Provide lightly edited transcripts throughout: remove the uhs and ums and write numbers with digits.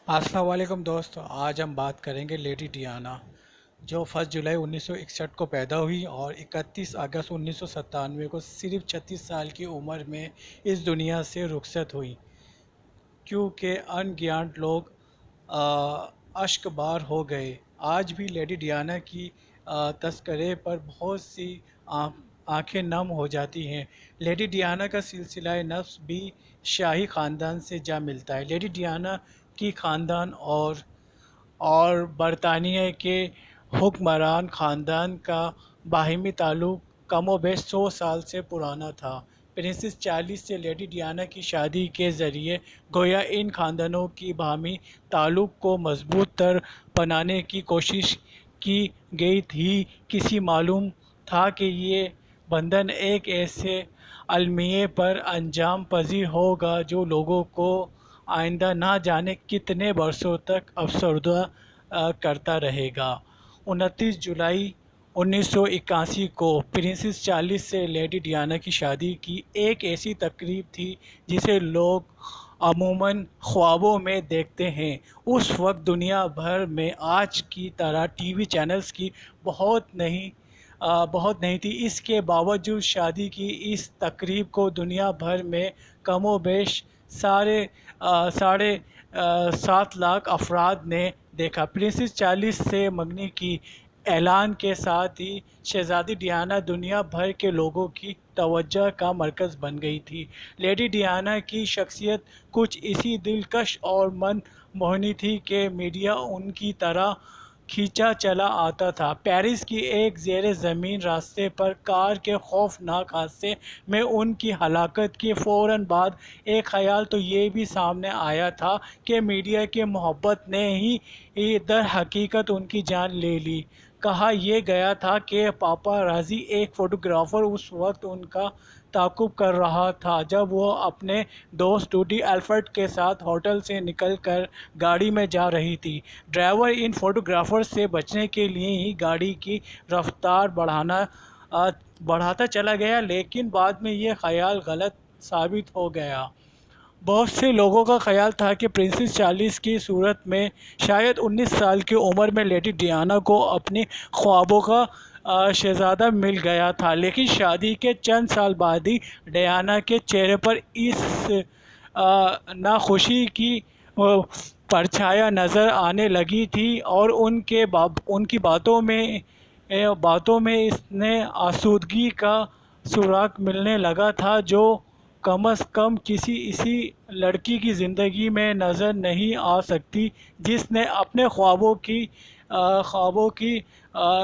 السلام علیکم دوست، آج ہم بات کریں گے لیڈی ڈیانا جو 1 جولائی 1961 کو پیدا ہوئی اور 31 اگست 1997 کو صرف 36 سال کی عمر میں اس دنیا سے رخصت ہوئی کیونکہ ان گیانٹ لوگ اشک بار ہو گئے۔ آج بھی لیڈی ڈیانا کی تذکرے پر بہت سی آنکھیں نم ہو جاتی ہیں۔ لیڈی ڈیانا کا سلسلہ نسب بھی شاہی خاندان سے جا ملتا ہے۔ لیڈی ڈیانا کی خاندان اور برطانیہ کے حکمران خاندان کا باہمی تعلق کم و بیش 100 سال سے پرانا تھا۔ پرنسس چارلس سے لیڈی ڈیانا کی شادی کے ذریعے گویا ان خاندانوں کی باہمی تعلق کو مضبوط تر بنانے کی کوشش کی گئی تھی۔ کسی معلوم تھا کہ یہ بندھن ایک ایسے المیے پر انجام پذیر ہوگا جو لوگوں کو آئندہ نہ جانے کتنے برسوں تک افسردہ کرتا رہے گا۔ 29 جولائی 1981 کو پرنسس چارلس سے لیڈی ڈیانا کی شادی کی ایک ایسی تقریب تھی جسے لوگ عموماً خوابوں میں دیکھتے ہیں۔ اس وقت دنیا بھر میں آج کی طرح ٹی وی چینلز کی بہت نہیں تھی۔ اس کے باوجود شادی کی اس تقریب کو دنیا بھر میں کم و بیش 7.5 لاکھ افراد نے دیکھا۔ پرنسس چارلس سے منگنی کی اعلان کے ساتھ ہی شہزادی ڈیانا دنیا بھر کے لوگوں کی توجہ کا مرکز بن گئی تھی۔ لیڈی ڈیانا کی شخصیت کچھ ایسی دلکش اور من موہنی تھی کہ میڈیا ان کی طرف کھینچا چلا آتا تھا۔ پیرس کی ایک زیر زمین راستے پر کار کے خوفناک حادثے میں ان کی ہلاکت کے فوراً بعد ایک خیال تو یہ بھی سامنے آیا تھا کہ میڈیا کی محبت نے ہی در حقیقت ان کی جان لے لی۔ کہا یہ گیا تھا کہ پاپارازی ایک فوٹوگرافر اس وقت ان کا تعاقب کر رہا تھا جب وہ اپنے دوست ٹوٹی الفرٹ کے ساتھ ہوٹل سے نکل کر گاڑی میں جا رہی تھی۔ ڈرائیور ان فوٹوگرافرز سے بچنے کے لیے ہی گاڑی کی رفتار بڑھاتا چلا گیا، لیکن بعد میں یہ خیال غلط ثابت ہو گیا۔ بہت سے لوگوں کا خیال تھا کہ پرنسس چارلس کی صورت میں شاید 19 سال کی عمر میں لیڈی ڈیانا کو اپنی خوابوں کا شہزادہ مل گیا تھا، لیکن شادی کے چند سال بعد ہی ڈیانا کے چہرے پر اس ناخوشی کی پرچھایا نظر آنے لگی تھی اور ان کی باتوں میں اس نے آسودگی کا سراغ ملنے لگا تھا جو کم از کم کسی ایسی لڑکی کی زندگی میں نظر نہیں آ سکتی جس نے اپنے خوابوں کی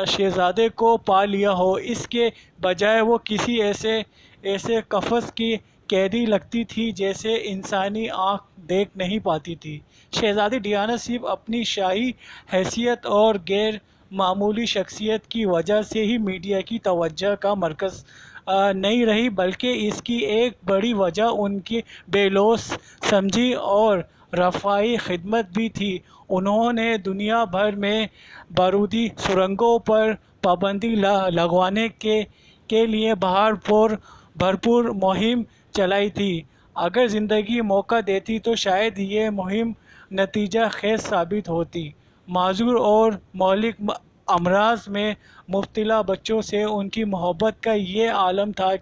شہزادے کو پا لیا ہو۔ اس کے بجائے وہ کسی ایسے قفس کی قیدی لگتی تھی جیسے انسانی آنکھ دیکھ نہیں پاتی تھی۔ شہزادی ڈیانا صرف اپنی شاہی حیثیت اور غیر معمولی شخصیت کی وجہ سے ہی میڈیا کی توجہ کا مرکز نہیں رہی، بلکہ اس کی ایک بڑی وجہ ان کی بے لوث سمجھی اور رفاہی خدمت بھی تھی۔ انہوں نے دنیا بھر میں بارودی سرنگوں پر پابندی لگانے کے لیے بھرپور مہم چلائی تھی۔ اگر زندگی موقع دیتی تو شاید یہ مہم نتیجہ خیز ثابت ہوتی۔ معذور اور مہلک امراض میں مبتلا بچوں سے ان کی محبت کا یہ عالم تھا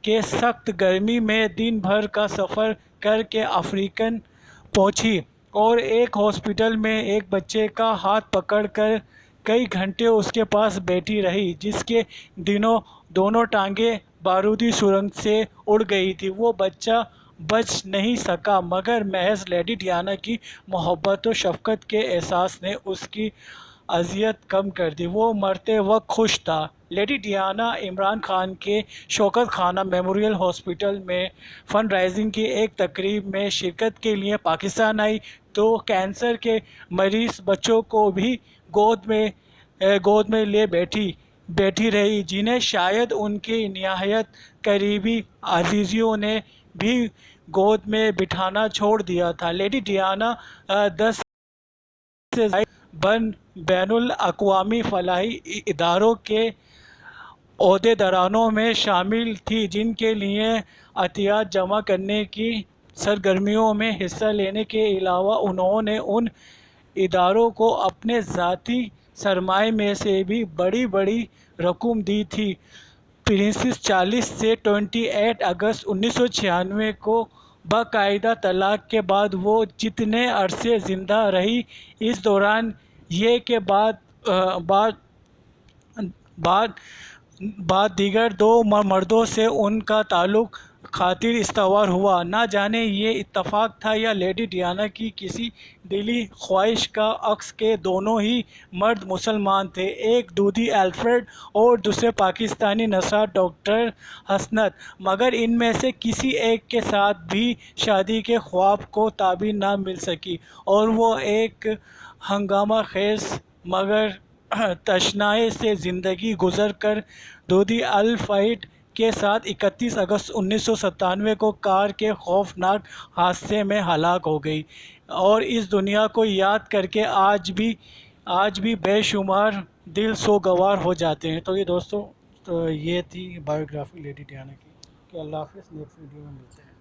کہ سخت گرمی میں دن بھر کا سفر کر کے افریقہ پہنچی اور ایک ہاسپٹل میں ایک بچے کا ہاتھ پکڑ کر کئی گھنٹے اس کے پاس بیٹھی رہی جس کے دونوں ٹانگیں بارودی سرنگ سے اڑ گئی تھی۔ وہ بچہ بچ نہیں سکا، مگر محض لیڈی ڈیانا کی محبت و شفقت کے احساس نے اس کی اذیت کم کر دی۔ وہ مرتے وقت خوش تھا۔ لیڈی ڈیانا عمران خان کے شوکت خانہ میموریل ہاسپٹل میں فنڈ ریزنگ کی ایک تقریب میں شرکت کے لیے پاکستان آئی تو کینسر کے مریض بچوں کو بھی گود میں لے بیٹھی رہی جنہیں شاید ان کی نہایت قریبی عزیزوں نے بھی گود میں بٹھانا چھوڑ دیا تھا۔ لیڈی ڈیانا 10 سے زائد بین الاقوامی فلاحی اداروں کے عہدیداروں میں شامل تھی جن کے لیے عطیات جمع کرنے کی سرگرمیوں میں حصہ لینے کے علاوہ انہوں نے ان اداروں کو اپنے ذاتی سرمائے میں سے بھی بڑی بڑی رقوم دی تھی۔ پرنسس چارلس سے 28 اگست 1996 کو باقاعدہ طلاق کے بعد وہ جتنے عرصے زندہ رہی، اس دوران یہ کہ بعد دیگر 2 مردوں سے ان کا تعلق خاطر استوار ہوا۔ نہ جانے یہ اتفاق تھا یا لیڈی ڈیانا کی کسی دلی خواہش کا عکس کہ دونوں ہی مرد مسلمان تھے، ایک دودھی الفریڈ اور دوسرے پاکستانی نژاد ڈاکٹر حسنت، مگر ان میں سے کسی ایک کے ساتھ بھی شادی کے خواب کو تعبیر نہ مل سکی اور وہ ایک ہنگامہ خیز مگر تشنائی سے زندگی گزار کر دودھی الفریڈ کے ساتھ 31 اگست 1997 کو کار کے خوفناک حادثے میں ہلاک ہو گئی، اور اس دنیا کو یاد کر کے آج بھی بے شمار دل سوگوار ہو جاتے ہیں۔ تو یہ دوستو، تو یہ تھی بایوگرافی لیڈی ڈیانا کی۔ کہ اللہ حافظ، نیکسٹ ویڈیو میں ملتے ہیں۔